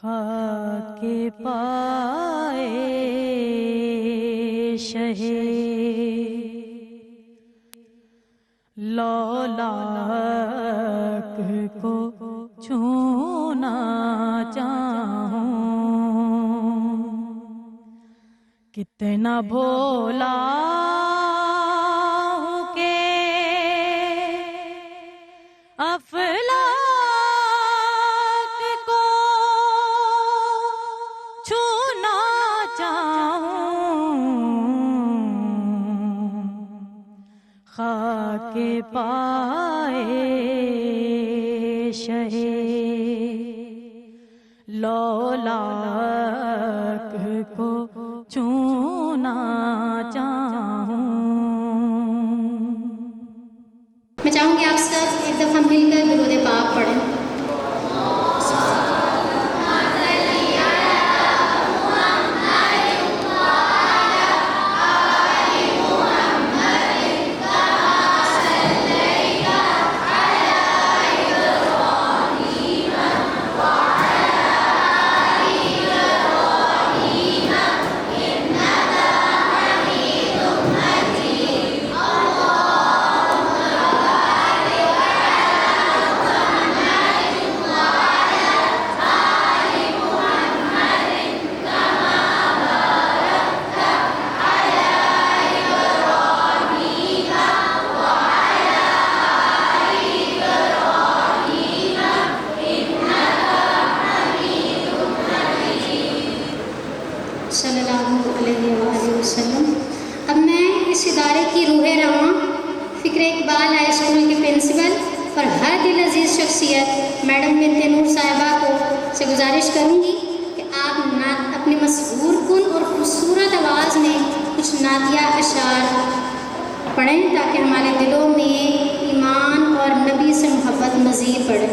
خاک پائے شہ لولاک کو چھونا چاہوں، کتنا بھولا ہوں کہ افلاک کو چھونا چاہوں، خاک پائے شہ لولاک کو چھونا چاہوں۔ میں چاہوں گی آپ سب ایک دفعہ مل کر درود پاک پڑھیں۔ صلی اللہ علیہ وآلہ وسلم۔ اب میں اس ادارے کی روح رواں فکر اقبال ہائی اسکول کے پرنسپل اور ہر دل عزیز شخصیت میڈم بنت نور صاحبہ کو سے گزارش کروں گی کہ آپ اپنی مسحور کن اور خوبصورت آواز میں کچھ نعتیہ اشعار پڑھیں تاکہ ہمارے دلوں میں ایمان اور نبی سے محبت مزید بڑھے۔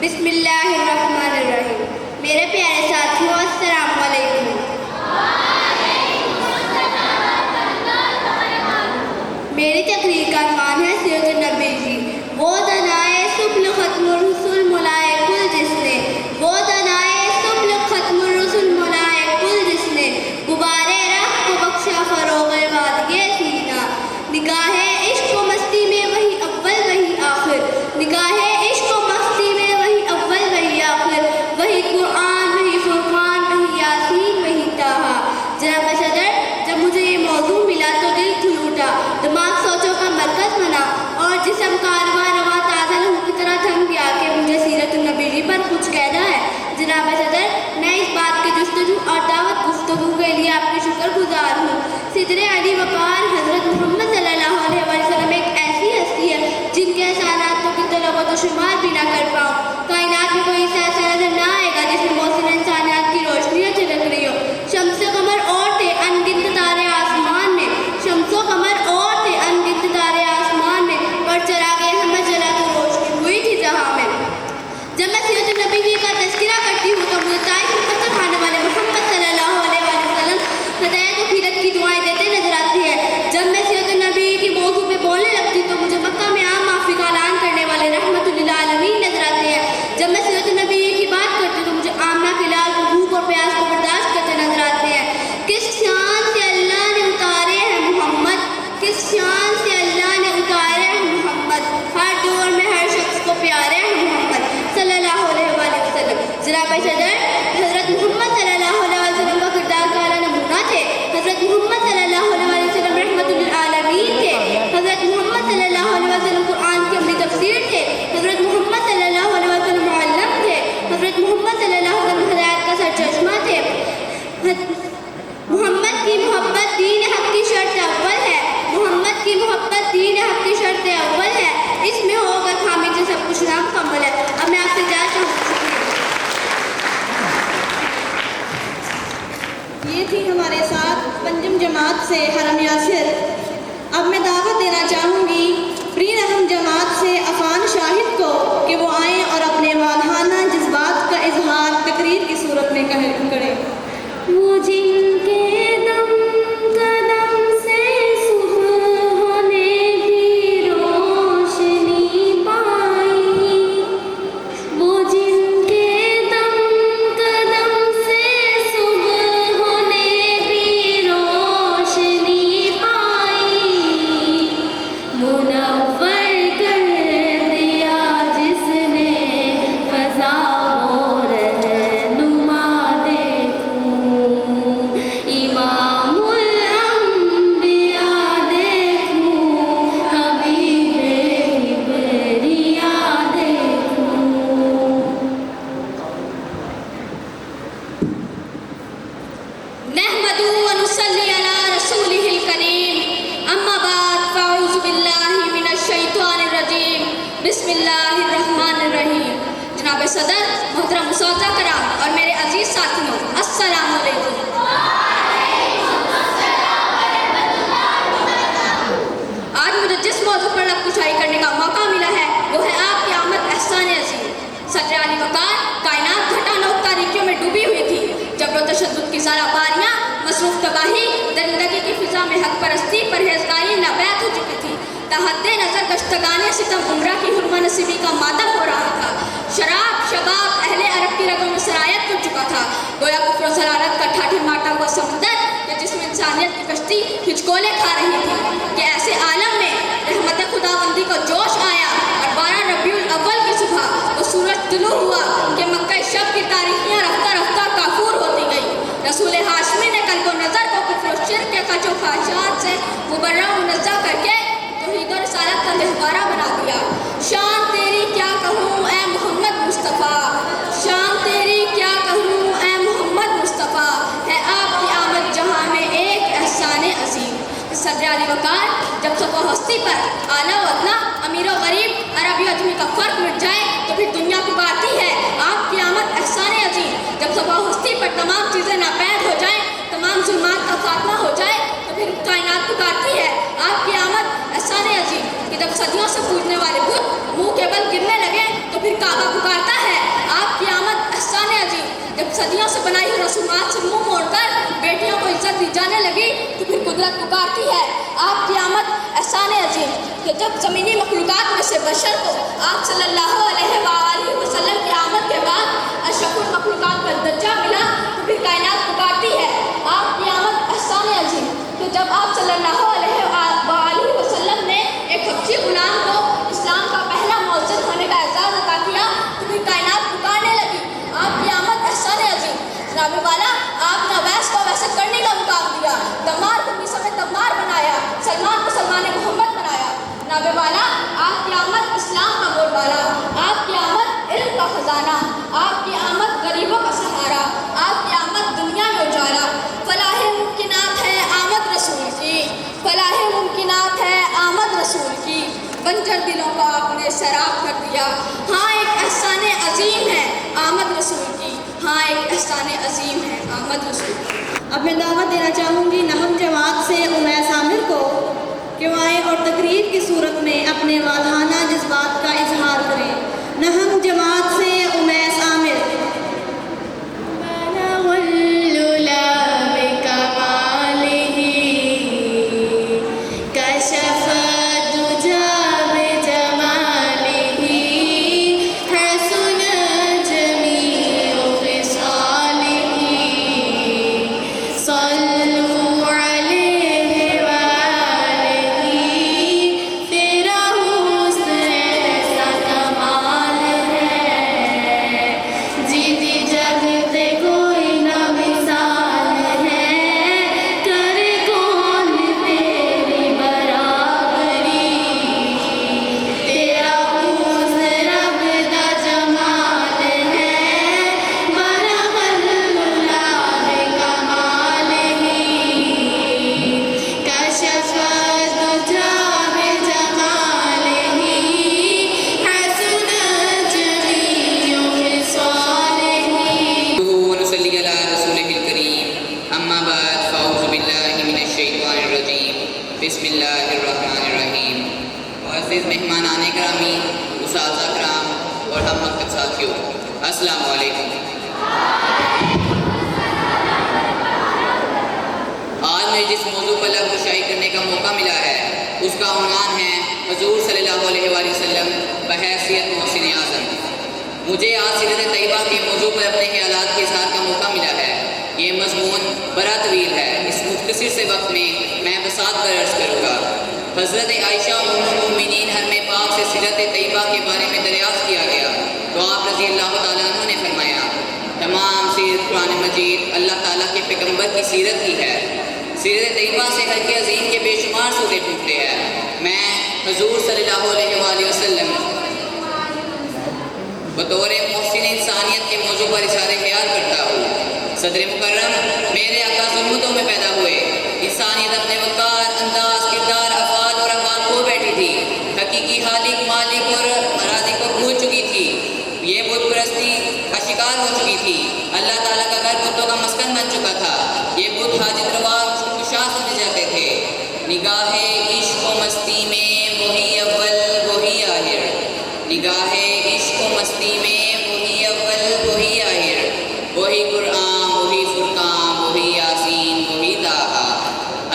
بسم اللہ الرحمن الرحیم. میرے پیارے ساتھیوں، السلام علیکم. میری تقریر کا عنوان ہے سیرت النبی جی. وہ دنائے سبل ختم الرسل ملائے کل جس نے، وہ دنائے سبل ختم الرسل ملائے کل جس نے، غبارے رخ کو بخشا فروغ وادی سینا. نگاہ عشق و مستی میں وہی اول وہی آخر، نگاہ عشق و مستی میں وہی اول وہی آخر، وہی قرآن وہی فرقان وہی یاسین وہی طٰہٰ. جناب صدر، جب مجھے یہ موضوع ملا تو دل کھل اٹھا، دماغ سوچوں کا مرکز بنا اور جسم کارواں رواں تازہ لہو کی طرح تھم گیا کہ مجھے سیرت النبی جی پر کچھ کہنا ہے. جناب صدر، میں اس بات کی جستجو اور دعوت گفتگو کے لیے آپ کی شکر گزار ہوں. صدر علی وقار حضرت محمد صلی اللہ علیہ وسلم ایک ایسی ہستی ہے جن کے احسانات کو کتنے لوگوں تو شمار بھی نہ کر پاؤں. کائنات میں کوئی ایسا نظر نہ آئے گا جس میں محسن انسانیات کی روشنیاں چلک رہی ہو. شمس و قمر اور تھے ان گنت تارے آسمان میں، شمس و قمر اور تھے ان گنت تارے آسمان میں، پر چراغ احمد جلا تو روشنی ہوئی تھی جہاں میں. جب میں سیرت النبی جی کا تذکرہ کرتی ہوں تو مجھے طائف میں قتل کھانے والے محمد صلی اللہ علیہ وسلم ہدایت و خیرت کی دعائیں دیتے نظر آتی ہے. جب میں سیرت النبی کی موضوع پہ بولنے لگتی تو مجھے مکہ میں عام معافی کا اعلان کرنے والے رحمت للعالمین نظر آتے ہیں. جب میں سیرت النبی کی بات کرتی تو مجھے آمنہ کے لال کو بھوک اور پیاس کو برداشت کرتے نظر آتے ہیں. کس شان سے اللہ نے اتارے ہیں محمد، کس شان سے اللہ نے اتارے ہیں محمد، ہر دور میں ہر شخص کو پیارے ہیں محمد صلی اللہ علیہ وآلہ وسلم. جناب صدر، حضرت محمد صلی اللہ علیہ وسلم کا کردار کا اعلیٰ نمونہ تھے. حضرت محمد صلی اللہ علیہ وسلم رحمت للعالمین تھے. حضرت محمد صلی اللہ علیہ وسلم قرآن کی عملی تفسیر تھے. حضرت محمد صلی اللہ علیہ وسلم معلم تھے. حضرت محمد صلی اللہ علیہ وسلم ہدایت کا سرچشمہ تھے. محمد کی محبت دین حق کی شرط اول ہے، محمد کی محبت دین حق کی شرط اول ہے. اس میں ہو اگر خامی سے سب کچھ نامکمل ہے. اب میں آپ سے اجازت چاہوں گی. یہ تھی ہمارے ساتھ پنجم جماعت سے حرم یاسر. اب میں دعوت دینا چاہوں گی پری رحم جماعت سے عفان شاہد کو کہ وہ آئیں اور اپنے والہانہ جذبات کا اظہار تقریر کی صورت میں کریں. وہ جن کے دم قدم سے صبح ہونے کی روشنی پائی، وہ جن کے دم قدم سے صبح ہونے کی روشنی پائی، منور کر دیا جس نے فضا و رہنما دیکھوں، امام الانبیاء دیکھوں، حبیب کبریا دیکھوں. نحمدہ و نصلی علی رسولہ الکریم، اما بعد فاعوذ باللہ من الشیطان الرجیم، بسم اللہ الرحمن الرحیم. جناب صدر، محترم اساتذہ کرام اور میرے عزیز ساتھیوں، السلام علیکم. آج مجھے جس موضوع پر رب کشائی کرنے کا موقع ملا ہے وہ ہے آپ کی آمد احسان عظیم. صدر علی وقار، کائنات گھٹا لوک تاریکیوں میں ڈوبی ہوئی تھی. جبر و تشدد کی سارا باریاں، مصروف تباہی، درندگی کی فضا میں حق پرستی پرہیزگاری نابیت ہو چکی تھی. تحت نظر گشتگان ستم عمرہ کی حرمہ نصیبی کا ماتم ہو رہا تھا. شراب شباب اہل عرب کی رگوں میں سرایت کر چکا تھا. گویا کفر و ضلالت کا ٹھاٹھے ماٹا ہوا سمندر کہ جس میں انسانیت کی کشتی ہچکولے کھا رہی تھی. کہ ایسے عالم میں رحمت خداوندی کو جوش آیا اور 12 ربیع الاول کی صبح وہ سورج طلوع ہوا کہ مکہ شب کی تاریخیاں رفتہ رفتہ کافور ہوتی گئی. رسول ہاشمی نے قلب و نظر کو کفر و شرک کے خچ و خواہشات سے مبرہ و منزہ کر کے توحید و رسالت کا گہوارہ بنا دیا. شان تیری کیا کہوں اے محمد مصطفیٰ، شان تیری کیا کہوں اے محمد مصطفیٰ، ہے آپ کی آمد جہاں میں ایک احسان عظیم. صدر علی وقار، جب سب ہستی پر اعلیٰ و ادنا، امیر و غریب، عربی و اجمی کا فرق مٹ جائے تو پھر دنیا پکارتی ہے آپ کی آمد احسان عظیم. جب سب ہستی پر تمام چیزیں ناپید ہو جائیں، تمام ظلمات کا خاتمہ ہو جائے تو پھر کائنات پکارتی ہے آپ کی آمد احسان عظیم. کہ جب صدیوں سے پوجنے والے بت منہ کے بل گرنے لگے تو پھر کعبہ پکارتا ہے آپ کی آمد احسان عظیم. جب صدیوں سے بنائی ہوئی رسومات سے منہ موڑ کر بیٹیوں کو عزت دی جانے لگی تو پھر قدرت پکارتی ہے آپ کی آمد احسان عظیم. کہ جب زمینی مخلوقات میں سے بشر کو آپ صلی اللہ علیہ وآلہ وسلم کی آمد کے بعد اشرف المخلوقات کا درجہ ملا تو پھر کائنات پکارتی ہے آپ کی آمد احسان عظیم. کہ جب آپ صلی اللہ علیہ وآلہ وسلم نے ایک حبشی غلام کو اسلام کا پہلا مؤذن ہونے کا اعزاز عطا کیا تو پھر کائنات پکارنے لگی آپ کی آمد احسان عظیم. جناب والا آپ نے اویس کو ویسے کرنے کا مقام دیا, دمار کو میسا میں دمار بنایا, سلمان کو سلمان محمد بنایا. جناب والا آپ کی آمد اسلام کا بول بالا, آپ کی آمد علم کا خزانہ, آپ کی آمد غریبوں کا سہارا, آپ کی آمد دنیا میں اجالا. فلاح ممکنات ہے آمد رسول کی, فلاح ممکنات ہے آمد رسول کی, بنجر دلوں کو آپ نے سیراب کر دیا. ہاں ایک احسان عظیم ہے آمد رسول کی, ہاں ایک احسان عظیم ہے آمد رسول کی. اب میں دعوت دینا چاہوں گی نہم جماعت سے امیس عامر کو کہ وہ آئیں اور تقریر کی صورت میں اپنے والہانہ جذبات کا اظہار کریں. نہم جماعت سے امیس عامر. بسم اللہ الرحمن الرحیم. معزز مہمانان گرامی, اساتذہ کرام اور ہم مکتب ساتھیوں, السلام علیکم. آج مجھے جس موضوع پر لفظ شائع کرنے کا موقع ملا ہے اس کا عنوان ہے حضور صلی اللہ علیہ وآلہ وسلم بحیثیت محسن اعظم. مجھے آج سیرت طیبہ کے موضوع پر اپنے خیالات کے اظہار کا موقع ملا ہے. یہ مضمون بڑا طویل ہے, اس مختصر سے وقت میں بساط پر عرض کروں گا. حضرت عائشہ ام المؤمنین حرم پاک سے سیرت طیبہ کے بارے میں دریافت کیا گیا تو آپ رضی اللہ تعالیٰ عنہ نے فرمایا تمام سیرت قرآن مجید اللہ تعالیٰ کے پیغمبر کی سیرت ہی ہے. سیرت طیبہ سے ہر کے عظیم کے بے شمار سورے ٹوٹتے ہیں. میں حضور صلی اللہ علیہ وآلہ وسلم بطور محسن انسانیت کے موضوع پر اظہار خیال کرتا ہوں. صدر مکرم میرے آقا ظلمتوں میں پیدا ہوئے. انسانیت اپنے وقار, انداز, کردار, افعال اور افعال کھو بیٹھی تھی. حقیقی خالق, مالک اور مرازق کو بھول چکی تھی. یہ بت پرستی کا شکار ہو چکی تھی. اللہ تعالیٰ کا گھر بتوں کا مسکن بن چکا تھا. یہ بت حاجت روا خوشا سمجھے جاتے تھے. نگاہ عشق و مستی میں وہی اول وہی آخر, نگاہ عشق و مستی میں وہی اول وہی آخر, وہی قرآن, وہی فرقان, وہی یاسین, وہی طٰہٰ.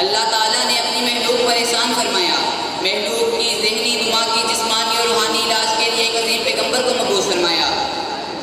اللہ تعالیٰ نے اپنی مخلوق پر احسان فرمایا. مخلوق کی ذہنی, دماغی, جسمانی اور روحانی علاج کے لیے ایک عظیم پیغمبر کو مبعوث فرمایا.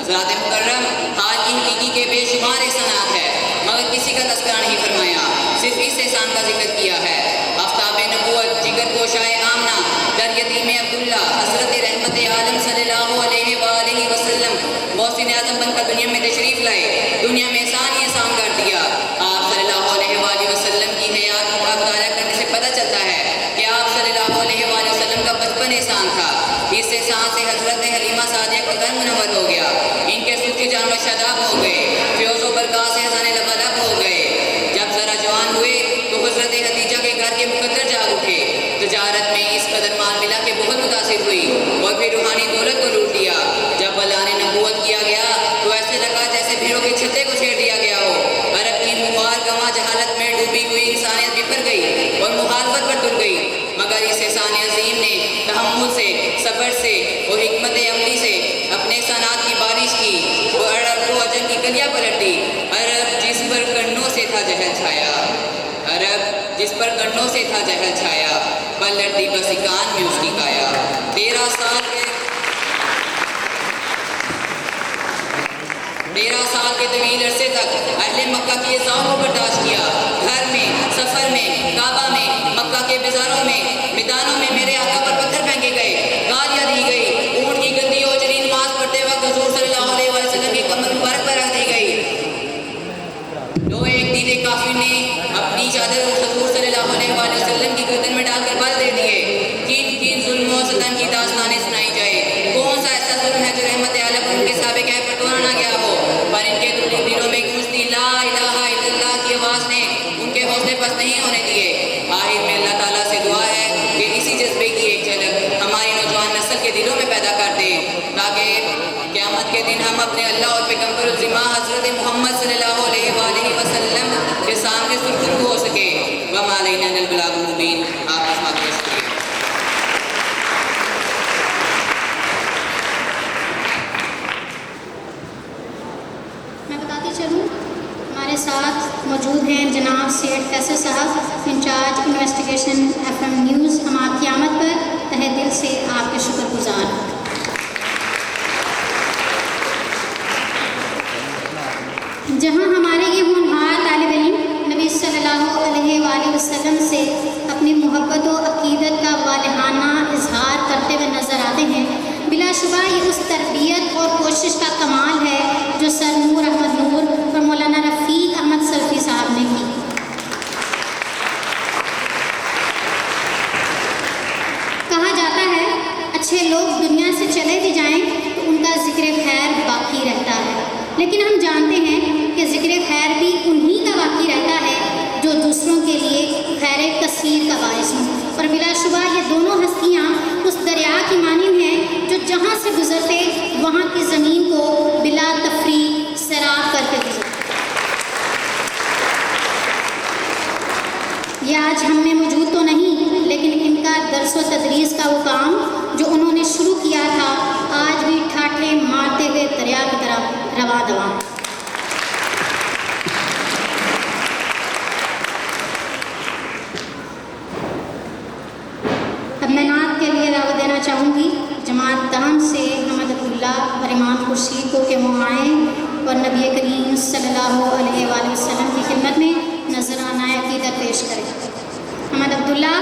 حضرات مکرم حاج کی حقیقی کے بے شمار احسانات ہے مگر کسی کا تذکرہ نہیں فرمایا, صرف اس احسان کا ذکر کیا ہے. آفتاب نبوت, جگر گوشائے آمنہ, در یتیم عبداللہ, حضرت رحمت عالم صلی اللہ علیہ وآلہ وسلم محسن اعظم بن کر دنیا میں تشریف لائے. دنیا میں احسان ہی احسان کر دیا. آپ صلی اللہ علیہ وآلہ وسلم کی حیات مطالعہ کرنے سے پتہ چلتا ہے کہ آپ صلی اللہ علیہ وآلہ وسلم کا بچپن احسان تھا. اس احسان سے حضرت حلیمہ سعدیہ کا گھر منور ہو گیا. ان کے سوکھے جانور شاداب ہو گئے. فیوز و برکات سے خزانے لبالب ہو گئے. جب ذرا جوان ہوئے تو حضرت خدیجہ کے گھر کے مقدر جاگ اٹھے. تجارت میں اس قدر مال ملا کہ بہت متاثر ہوئی اور پھر روحانی دولت کو لوٹ لیا. جب اعلان نبوت کیا گیا تو ایسے لگا جیسے بھیڑوں کے چھتے کو چھیڑ دیا گیا ہو. عرب کی ممار گواں جہالت میں ڈوبی ہوئی انسانیت بکھر گئی اور مخالفت پر تر گئی. مگر اس احسان عظیم نے کی وہ عرب کو عجم کی کلیاں پلٹ دی. عرب جس پر کنوں سے تھا جہل چھایا، عرب جس پر کنوں سے تھا جہل چھایا، پلٹ دی بس کان میں اس کی کایا. 13 سال کے طویل عرصے تک اہل مکہ کی اذاؤں کو برداشت کیا. گھر میں، سفر میں، کعبہ میں، مکہ کے بازاروں میں، میدانوں میں میرے آقا پر پتھر پھینکے گئے، گالیاں دی گئی. اونٹ کی گندی اوجری نماز پڑھتے وقت حضور صلی اللہ علیہ وسلم کی کمر مبارک پر رکھ دی گئی. تو ایک دیدے کافر نے اپنی چادر حضور صلی اللہ علیہ وسلم کی گردن میں ڈال کر بل دے دیے. کن کن ظلم و ستم کی داستانیں سنائی جائے. کون سا ایسا ظلم ہے جو رحمت عالم ان کے صحابہ کہہ پر توڑا نہ گیا ہو. پر ان کے دلوں میں گونجتی لا الہ الا اللہ کی آواز نے ان کے حوصلے پست نہیں ہونے دیے. آخر میں اللہ تعالیٰ سے دعا ہے کہ اسی جذبے کی ایک جھلک ہماری نوجوان نسل کے دلوں میں پیدا کر دے، تاکہ قیامت کے دن ہم اپنے اللہ اور پیغمبر الزما حضرت محمد صلی اللہ علیہ وآلہ وسلم کے سامنے سرخرو ہو سکے. وما علینا الا البلاغ المبین. آپ اس بات کا شکریہ. میں بتاتی چلوں، ہمارے ساتھ موجود ہیں جناب سید فیصل صاحب، انچارج انویسٹیگیشن FM نیوز. ہم آپ کی آمد پر تہہ دل سے آپ کے شکر گزار ہیں. جہاں ہمارے یہ ہونہار طالب علم نبی صلی اللہ علیہ وآلہ وسلم سے اپنی محبت و عقیدت کا والہانہ اظہار کرتے ہوئے نظر آتے ہیں، بلا شبہ یہ اس تربیت اور کوشش کا کمال ہے جو سر نور احمد نور اور مولانا رفیق احمد سلفی صاحب نے کی. کہا جاتا ہے اچھے لوگ دنیا سے چلے بھی جائیں تو ان کا ذکر خیر باقی رہتا ہے، لیکن ہم جانتے ہیں کہ ذکر خیر بھی انہی کا باقی رہتا ہے جو دوسروں کے لیے خیر کثیر کا باعث ہوں. اور بلا شبہ یہ دونوں ہستیاں اس دریا کی مانند ہیں جو جہاں سے گزرتے وہاں کی زمین کو بلا تفریق سیراب کر کے گزرتے. یہ آج ہم میں موجود تو نہیں، لیکن ان کا درس و تدریس کا وہ کام جو انہوں نے شروع کیا تھا آج بھی ٹھاٹھے مارتے ہوئے دریا کی طرف رواں دواں. اب میں نعت کے لیے دعوت دینا چاہوں گی جماعت دام سے حمد اللہ اور امام خورشید کو کہ وہ آئیں اور نبی کریم صلی اللہ علیہ وآلہ وسلم کی خدمت میں نذرانہ عقیدت پیش کریں. حمد عبداللہ،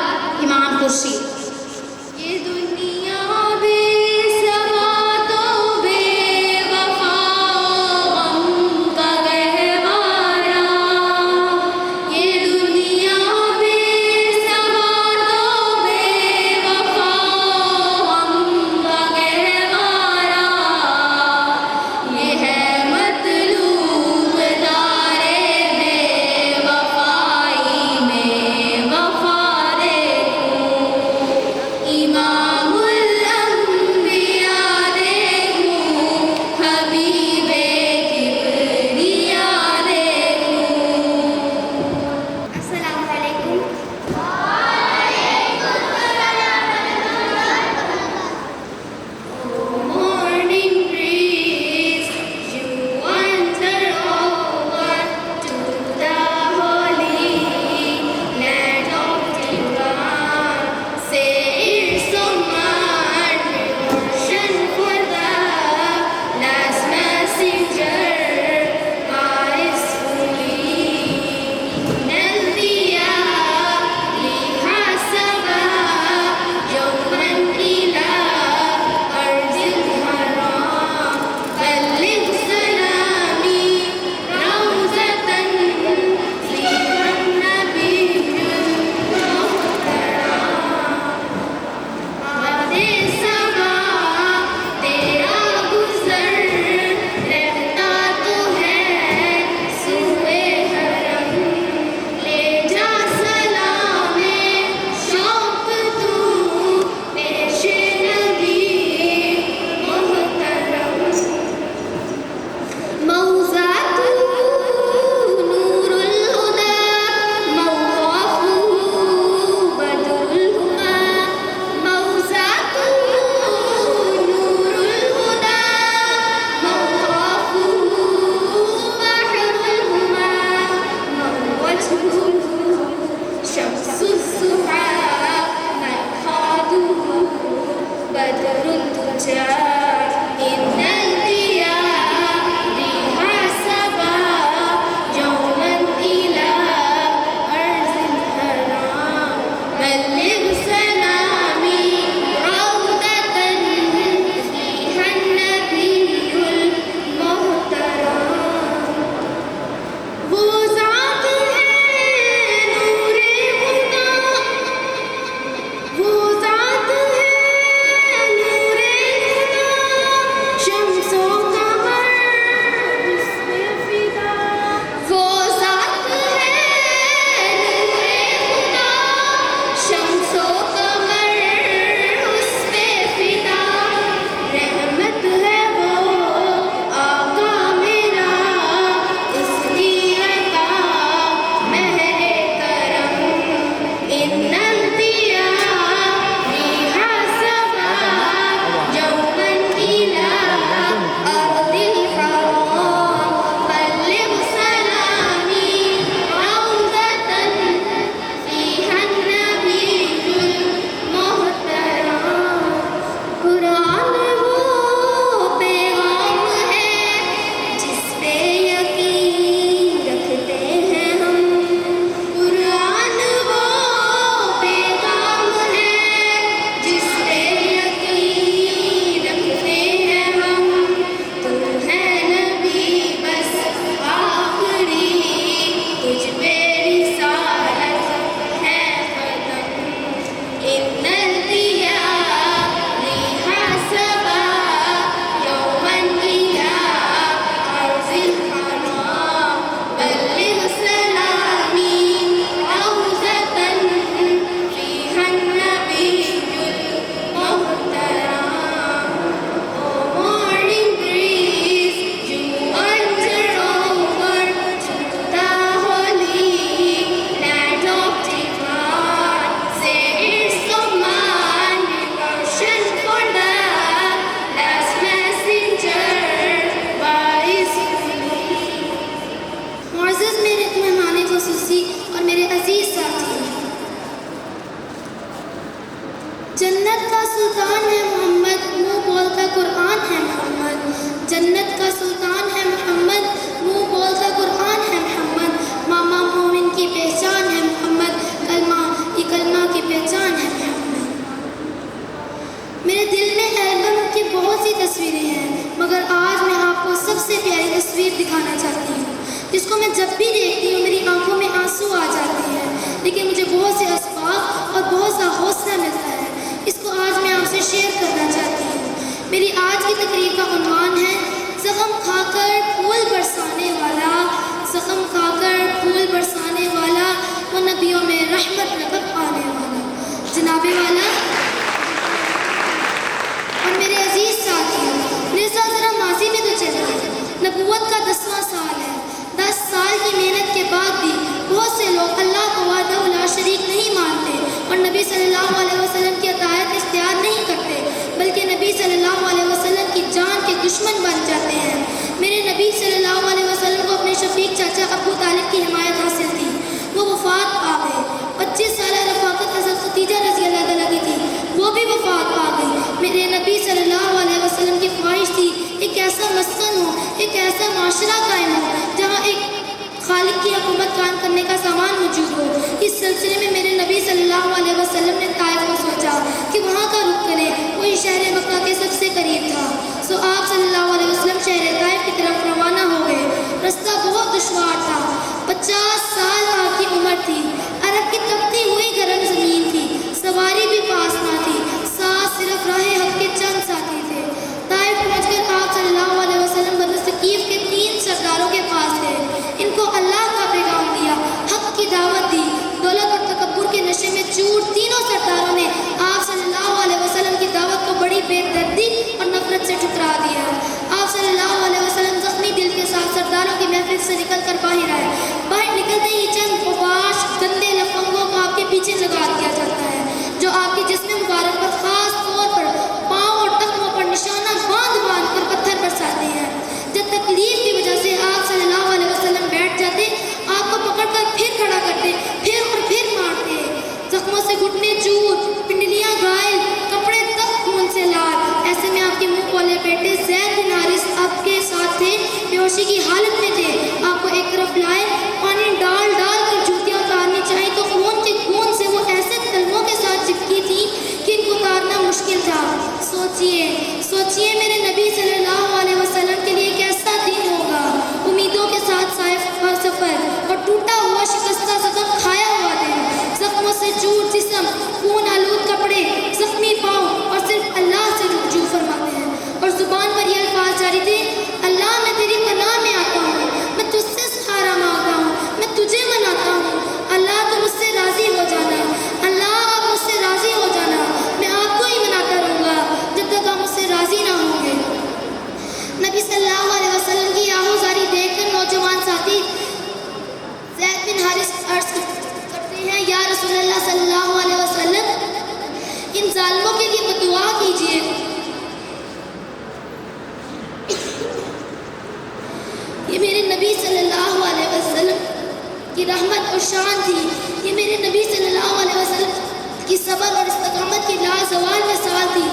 امام خورشید. یہ دنیا بے ثبات و بے وفا غم کا گہوارہ، یہ دنیا بے ثبات و بے وفا غم کا گہوارہ، یہ ہے مطلوب دارے بے وفائی میں وفا دیکھوں. تصویر دکھانا چاہتی ہوں، جس کو میں جب بھی دیکھتی ہوں میری آنکھوں میں آنسو آ جاتے ہیں، لیکن مجھے بہت سے اسباب اور بہت سا حوصلہ ملتا ہے۔ اس کو آج میں آپ سے شیئر کرنا چاہتی ہوں۔ میری آج کی تقریر کا عنوان ہے زخم کھا کر پھول برسانے والا، زخم کھا کر پھول برسانے والا، وہ نبیوں میں رحمت نبت پانے والا۔ جناب والا اور میرے عزیز ساتھیوں، میرے ساتھ ذرا ماضی میں تو چلیے۔ نبوت کا 10واں سال ہے۔ 10 سال کی محنت کے بعد بھی بہت سے لوگ اللہ کو وحدہ لا شریک نہیں مانتے اور نبی صلی اللہ علیہ وسلم کی اطاعت اختیار نہیں کرتے، بلکہ نبی صلی اللہ علیہ وسلم کی جان کے دشمن بن جاتے ہیں۔ میرے نبی صلی اللہ علیہ وسلم کو اپنے شفیق چاچا ابو طالب کی حمایت حاصل تھی، وہ وفات پا گئے۔ 25 سالہ رفاقت حضرت خدیجہ رضی اللہ تعالیٰ کی تھی، وہ بھی وفات پا گئی۔ میرے نبی صلی اللہ علیہ وسلم کی خواہش تھی ایک ایسا مسکن ہو، ایک ایسا معاشرہ قائم ہو جہاں ایک خالق کی حکومت قائم کرنے کا سامان موجود ہو۔ اس سلسلے میں میرے نبی صلی اللہ علیہ وسلم نے طائف کو سوچا کہ وہاں کا رخ کرے، وہی شہر مکہ کے سب سے قریب تھا۔ سو آپ صلی اللہ علیہ وسلم شہر طائف کی طرف روانہ ہو گئے۔ رستہ بہت دشوار تھا، 50 سال آپ کی عمر تھی، عرب کی تپتی ہوئی گرم زمین تھی، سواری بھی پاس نہ تھی، ساتھ صرف راہ حق کے چند ساتھی تھے۔ طائف پہنچ کر آپ صلی اللہ علیہ وسلم بنو ثقیف کے 3 سرداروں کے پاس تھے۔ ان کو اللہ کا پیغام دیا، حق کی دعوت دی، دولت اور تکبر کے نشے میں چور تینوں سرداروں نے آپ صلی اللہ علیہ وسلم کی دعوت کو بڑی بے دردی اور نفرت سے ٹھکرا دیا۔ آپ صلی اللہ علیہ وسلم زخمی دل کے ساتھ سرداروں کی محفل سے نکل کر باہر آئے۔ باہر نکلتے ہی چند اوباش گندے لفنگوں کو آپ کے پیچھے لگا دیا جاتا ہے، جو آپ کے جسم مبارک پر خاص طور پر پاؤں اور ٹخنوں پر نشانہ باندھ باندھ کر پتھر برساتے ہیں۔ جب تکلیف کی وجہ سے آپ صلی اللہ علیہ وسلم بیٹھ جاتے، آپ کو پکڑ کر پھر کھڑا کرتے، پھر اور پھر مارتے۔ زخموں سے گھٹنے چور، پنڈلیاں گھائل، کپڑے تک خون سے لال۔ ایسے میں آپ کے منہ والے بیٹے زید بن حارث آپ کے ساتھ تھے، بے ہوشی کی حالت میں تھے۔ آپ کو ایک طرف لائے، پانی ڈال ڈال کر جوتیاں اتارنی چاہی تو خون کے خون سے وہ ایسے تلووں کے ساتھ چپکی تھی کہ ان کو اتارنا مشکل تھا۔ سوچئے میرے نبی صلی اللہ علیہ وسلم کے لیے کیسا دن ہوگا۔ امیدوں کے ساتھ سفر اور ٹوٹا ہوا شکستہ زخم کھایا ہوا دن، زخموں سے چور جسم، خون آلود کپڑے، زخمی پاؤں، اور صرف اللہ سے رجوع فرماتے ہیں۔ اور زبان پر یہ الفاظ جاری تھے، اللہ میں تیری پناہ میں آتا ہوں، میں تجھ سے سہارا مانگتا ہوں، میں تجھے مناتا ہوں، اللہ تو مجھ سے راضی ہو جانا، اللہ آپ مجھ سے راضی ہو جانا، میں آپ کو ہی مناتا رہوں گا جب تک آپ مجھ سے راضی نہ ہوں گے۔ نبی صلی اللہ علیہ وسلم کی آہوزاری دیکھ کر نوجوان ساتھی زید بن حارث عرض کرتے ہیں، یا رسول اللہ صلی اللہ علیہ وسلم، ان ظالموں کے لیے بدعا کیجیے۔ یہ میرے نبی صلی اللہ علیہ وسلم کی رحمت اور شان تھی، یہ میرے نبی صلی اللہ علیہ وسلم کی صبر اور استقامت کی لازوال مثال تھی۔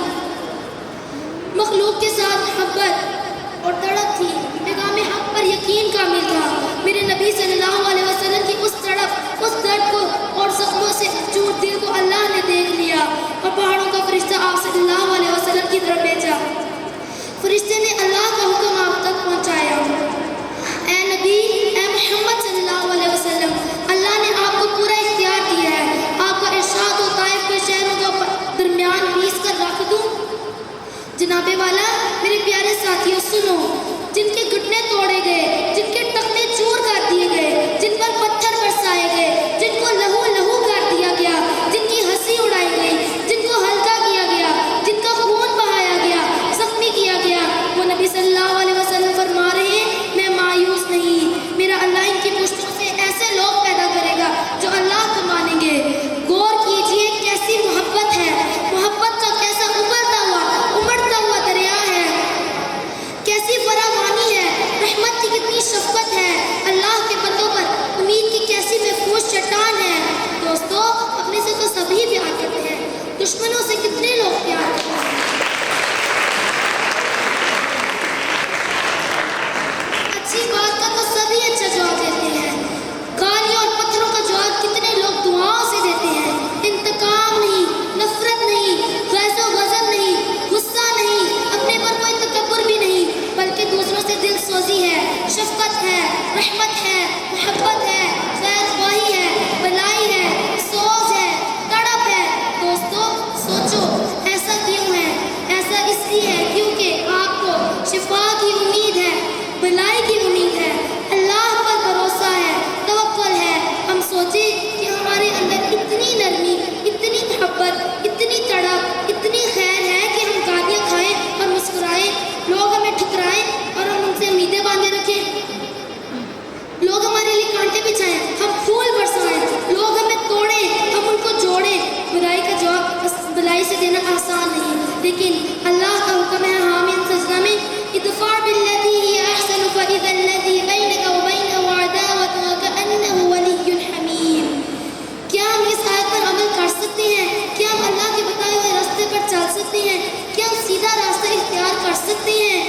مخلوق کے ساتھ محبت اور تڑپ تھی، پیغام حق پر یقین کامل تھا۔ میرے نبی صلی اللہ علیہ وسلم کی اس تڑپ، اس درد کو اور زخموں سے چور دل کو اللہ نے دیکھ لیا اور پہاڑوں کا فرشتہ آپ صلی اللہ علیہ وسلم کی طرف بھیجا۔ فرشتے نے اللہ کا حکم آپ تک پہنچایا۔ اے نبی، اے محمد صلی اللہ علیہ وسلم، اللہ نے آپ کو پورا اختیار دیا ہے، آپ کا ارشاد و طائف کے شہروں کو درمیان پیس کر رکھ دوں۔ جناب والا، میرے پیارے ساتھیوں سنو، جن کے گھٹنے توڑے گئے، جن کے ٹخنے چور کر دیے گئے، جن پر پتھر برسائے گئے، جن کو لہو لہو کر دیا گیا، جن کی ہنسی اڑائی گئی، جن کو ہلکا کیا گیا، جن کا خون بہایا گیا، زخمی کیا گیا، وہ نبی صلی اللہ علیہ وسلم فرما رہے ہیں، میں مایوس نہیں، میرا اللہ ان کی پشتوں سے ایسے لوگ پیدا کرے گا جو اللہ کو مانیں گے۔ غور کیجئے کیسی محبت ہے، محبت کا کیسا امڑتا ہوا دریا ہے، کیسی فراوانی ہے، رحمت ہے، محبت ہے، خیر خواہی ہے، بلائی ہے، سوز ہے، تڑپ ہے۔ دوستو سوچو ایسا کیوں ہے؟ ایسا اس لیے ہے کیونکہ آپ کو شفا کی امید ہے، بلائی کی امید ہے، اللہ پر بھروسہ ہے، توکل ہے۔ ہم سوچیں کہ ہمارے اندر اتنی نرمی، اتنی محبت، اتنی تڑپ، اتنی خیر ہے کہ ہم گالیاں کھائیں اور مسکرائیں، لوگ ہمیں ٹھکرائیں اور ہم ان سے امیدیں باندھے رکھیں، لوگ ہمارے لیے کانٹے بچھائیں، ہم پھول برسائیں، لوگ ہمیں توڑیں، ہم ان کو جوڑیں۔ برائی کا جواب بلائی سے دینا آسان نہیں، لیکن اللہ کا حکم ہے حامیم سجدہ میں ادفع بالذی ہی احسن فاذا الذی بینک وبینہ عداوۃ کأنہ ولی حمیم۔ کیا ہم اس آیت پر عمل کر سکتے ہیں؟ کیا ہم اللہ کے بتائے ہوئے راستے پر چل سکتے ہیں؟ کیا ہم سیدھا راستہ اختیار کر سکتے ہیں؟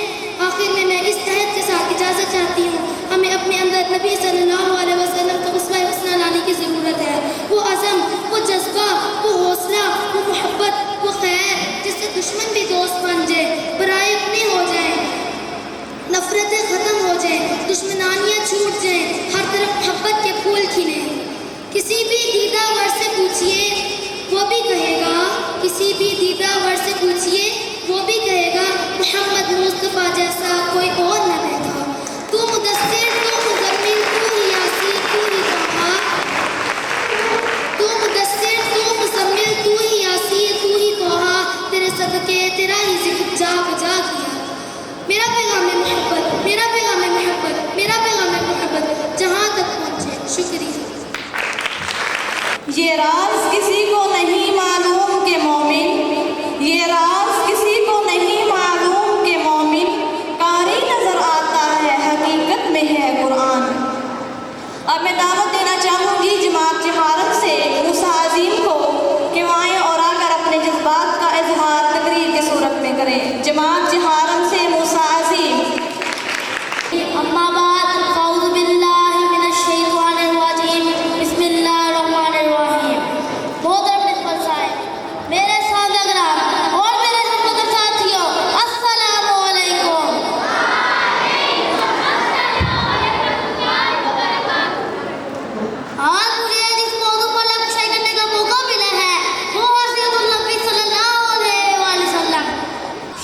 آخر میں اس عہد کے ساتھ اجازت چاہتی ہوں، ہمیں اپنے اندر نبی صلی اللہ علیہ وسلم کا اسوہ حسنہ لانے کی ضرورت ہے۔ وہ عزم، وہ جذبہ، وہ حوصلہ، وہ محبت، وہ خیر جس سے دشمن بھی دوست بن جائے، برائے اپنے ہو جائیں، نفرتیں ختم ہو جائیں، دشمنانیاں چھوٹ جائیں، ہر طرف محبت کے پھول کھلیں۔ کسی بھی دیدہ ور سے پوچھئے وہ بھی کہے گا، کسی بھی دیدہ ور سے پوچھئے وہ بھی کہے گا محمد مصطفیٰ جیسا کوئی اور نہ دیکھا۔ تو مدثر، تو مزمل، تو ہی یاسین، تو ہی طہا، تو مدثر، تو مزمل، تو ہی یاسین، تو ہی طہا، تیرے صدقے تیرا ہی ذکر جا بجا کیا۔ میرا پیغام ہے محبت، میرا پیغام ہے محبت، میرا پیغام ہے محبت، جہاں تک پہنچے۔ شکریہ۔ یہ راز کسی کو نہیں معلوم کہ مومن، یہ راز کسی کو نہیں معلوم کہ مومن، قاری نظر آتا ہے حقیقت میں ہے قرآن۔ اب میں دعوت دینا چاہوں گی جماعت جہارم سے موسیٰ عظیم کو کہ وہ آئیں اور آ کر اپنے جذبات کا اظہار تقریر کی صورت میں کریں۔ جماعت جہارم سے موسیٰ عظیم۔ اما بعد فاعوذ باللہ من الشیطان الرجیم، بسم اللہ الرحمن الرحیم۔ محترم نسبت صاحب، میرے ساتھ اگرام اور میرے ہم ساتھیوں، السلام علیکم۔ آج مجھے جس موضوع پر لکشے کرنے کا موقع ملا ہے وہ حضرت النبی صلی اللہ علیہ وآلہ وسلم۔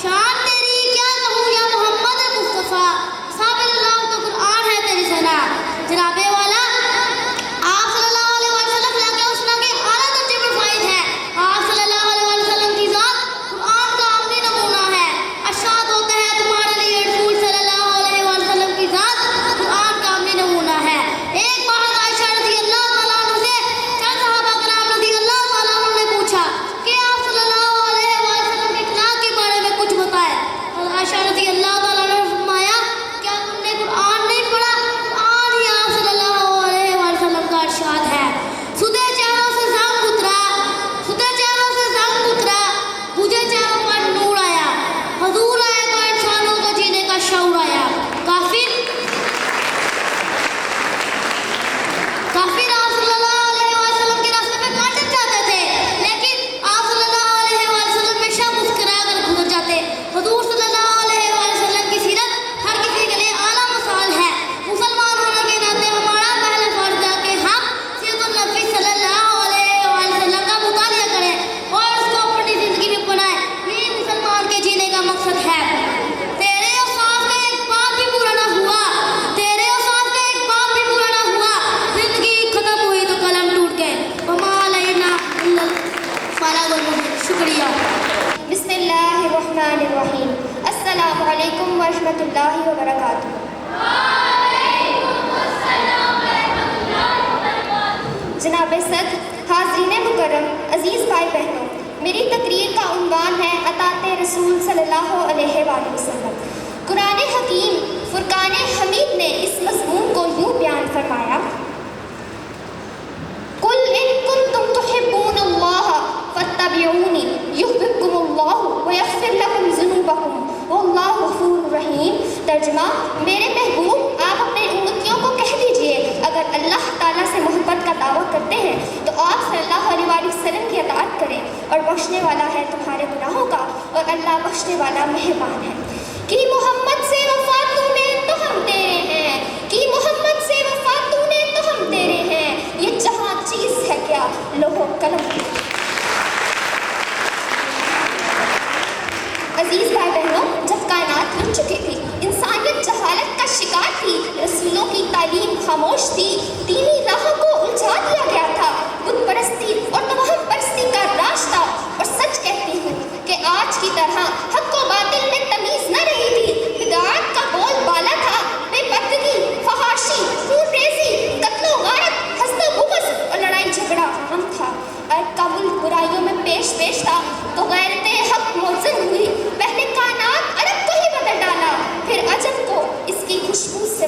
شان تیری کیا کہوں یا محمد مصطفیٰ، صاحب اللہ تو قرآن ہے تیری ثنا۔ جناب والا آپ صلی اللہ علیہ وسلم لاقہ حسنہ کے اعلیٰ درجے پر فائز ہے۔ آپ صلی اللہ علیہ وسلم کی ذات قرآن کا عملی نمونہ ہے۔ ارشاد ہوتا ہے تمہارے لیے رسول صلی اللہ علیہ وسلم کی ذات قرآن کا عملی نمونہ ہے۔ ایک بار عائشہ رضی اللہ تعالیٰ عنہ سے چند صحابہ کرام رضی اللہ تعالیٰ عنہ نے پوچھا کہ آپ صلی اللہ علیہ وسلم کے اخلاق کے بارے میں کچھ بتائیں۔ اور عائشہ رضی اللہ تعالیٰ عنہ نے فرمایا کیا تم نے قرآن نہیں پڑھا؟ قرآن ہی آپ صلی اللہ علیہ وسلم کا ارشاد ہے۔ سدے چہروں سے زنگ اترا، سدے چہروں سے زنگ اترا، بجھے چہروں پر نور آیا، حضور آئے تو انسانوں کو جینے کا شعور آیا۔ کافر آپ صلی اللہ علیہ وسلم کے راستے میں کاٹنا چاہتے تھے، لیکن آپ صلی اللہ علیہ وسلم ہمیشہ مسکرا کر گزر جاتے۔ حضور صلی اللہ علیہ وسلم کی سیرت ہر کسی کے لیے اعلیٰ مثال ہے۔ مسلمان ہونے کے ناطے ہمارا پہلا فرض ہے کہ ہم سیرت النبی صلی اللہ علیہ وسلم کا مطالعہ کریں اور اس کو اپنی زندگی میں اپنائیں۔ یہی مسلمان کے جینے کا مقصد ہے۔ تیرے اوصاف کا ایک بات بھی پورا نہ ہوا، تیرے اوصاف کا ایک بات بھی پورا نہ ہوا، زندگی ختم ہوئی تو قلم ٹوٹ گئے۔ وما علینا الا البلاغ المبین۔ شکریہ۔ بسم اللہ الرحمن الرحیم۔ السلام علیکم ورحمۃ اللہ وبرکاتہ۔ جناب صدر، حاضرین مکرم، عزیز بھائی بہنوں، میری تقریر کا عنوان ہے اطاعت رسول صلی اللہ علیہ وآلہ وسلم۔ قرآن حکیم فرقان حمید نے اس مضمون کو یوں بیان فرمایا، قل ان کنتم تحبون اللہ فاتبعونی یحببکم اللہ ویغفر لکم ذنوبکم واللہ غفور رحیم۔ ترجمہ، میرے محبوب آپ اپنے امتیوں کو کہہ دیجئے اگر اللہ تعالیٰ سے محبت کا دعویٰ کرتے ہیں تو آپ صلی اللہ علیہ وآلہ وسلم کی اطاعت کریں، اور بخشنے والا ہے تمہارے گناہوں کا، اور اللہ بخشنے والا مہربان ہے۔ کہ محمد سے وفا تمہیں تو ہم تیرے ہیں، کہ محمد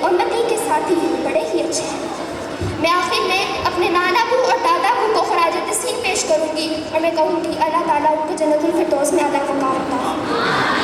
اور متی کے ساتھی بڑے ہی اچھے ہیں. میں آخر میں اپنے نانا ابو اور دادا ابو کو خراج تحسین پیش کروں گی اور میں کہوں گی اللہ تعالیٰ ان کو جنت الفردوس میں اعلیٰ مقام عطا فرمائے.